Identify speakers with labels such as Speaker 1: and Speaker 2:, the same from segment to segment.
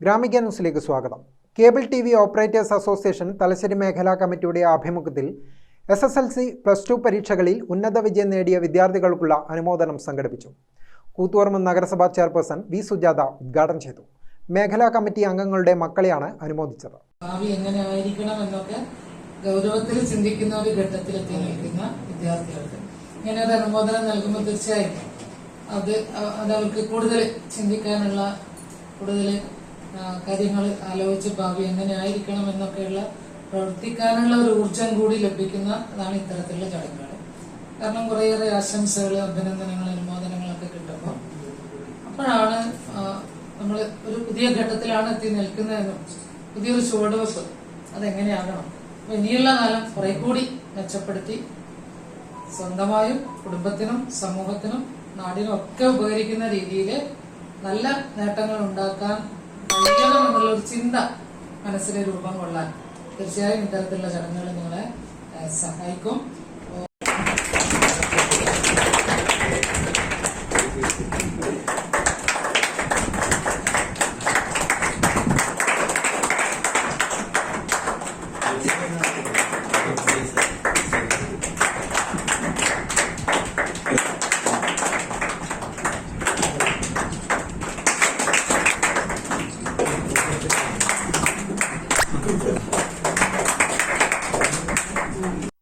Speaker 1: ഗ്രാമിക ന്യൂസിലേക്ക് സ്വാഗതം. Cable TV operators association Thalassery മേഖലാ കമ്മിറ്റിയുടെ ആഭിമുഖ്യത്തിൽ SSLC +2 പരീക്ഷകളിൽ ഉന്നത വിജയം നേടിയ വിദ്യാർത്ഥികൾക്കുള്ള അനുമോദനം സംഘടിപ്പിച്ചു. കൂത്തുപറമ്പ് നഗരസഭാ ചെയർപേഴ്സൺ വി സുജാത ഉദ്ഘാടനം ചെയ്തു. മേഖലാ കമ്മിറ്റി അംഗങ്ങളുടെ മക്കളെയാണ് അനുമോദിച്ചത്.
Speaker 2: ഭാവി എങ്ങനെയായിരിക്കണം എന്നൊക്കെ ഗൗരവത്തിൽ ചിന്തിക്കുന്ന ഒരു ഘട്ടത്തിലെത്തി നിൽക്കുന്ന വിദ്യാർത്ഥികൾക്ക് ഇങ്ങനെ ഒരു അനുമോദനം നൽകുമ്പോൾ തീർച്ചയായും അത് അവർക്ക് കൂടുതൽ ചിന്തിക്കാനുള്ള, കൂടുതൽ കാര്യങ്ങൾ ആലോചിച്ച് ഭാവി എങ്ങനെയായിരിക്കണം എന്നൊക്കെയുള്ള പ്രവർത്തിക്കാനുള്ള ഒരു ഊർജം കൂടി ലഭിക്കുന്നതാണ് ഇത്തരത്തിലുള്ള ചടങ്ങുകൾ. കാരണം കുറേയേറെ ആശംസകൾ, അഭിനന്ദനങ്ങൾ, അനുമോദനങ്ങളൊക്കെ കിട്ടുമ്പോൾ അപ്പോഴാണ് നമ്മൾ ഒരു പുതിയ ഘട്ടത്തിലാണ് എത്തി നിൽക്കുന്നതെന്നും പുതിയൊരു ചുവടുവെപ്പ് അതെങ്ങനെയാകണം, അപ്പൊ ഇനിയുള്ള കാലം കുറെ കൂടി മെച്ചപ്പെടുത്തി സ്വന്തമായും കുടുംബത്തിനും സമൂഹത്തിനും നാടിനും ഒക്കെ ഉപകരിക്കുന്ന രീതിയിൽ നല്ല നേട്ടങ്ങൾ ഉണ്ടാക്കാൻ കഴിയണമെന്നുള്ള ഒരു ചിന്ത മനസ്സിലെ രൂപം കൊള്ളാൻ തീർച്ചയായും ഇത്തരത്തിലുള്ള ചടങ്ങുകൾ നിങ്ങളെ സഹായിക്കും.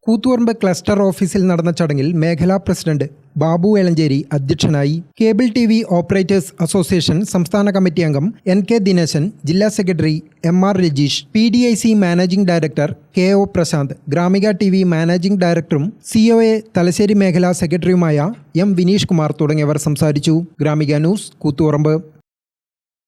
Speaker 1: കൂത്തുപറമ്പ് ക്ലസ്റ്റർ ഓഫീസിൽ നടന്ന ചടങ്ങിൽ മേഖലാ പ്രസിഡന്റ് ബാബു എളഞ്ചേരി അധ്യക്ഷനായി. കേബിൾ TV ഓപ്പറേറ്റേഴ്സ് അസോസിയേഷൻ സംസ്ഥാന കമ്മിറ്റി അംഗം NK ദിനേശൻ, ജില്ലാ secretary MR Rajeesh, PDIC managing director KO Prasanth, Gramika TV managing ഡയറക്ടറും COA തലശ്ശേരി മേഖലാ സെക്രട്ടറിയുമായ M വിനീഷ് കുമാർ തുടങ്ങിയവർ സംസാരിച്ചു. ഗ്രാമിക ന്യൂസ്, കൂത്തുപറമ്പ്.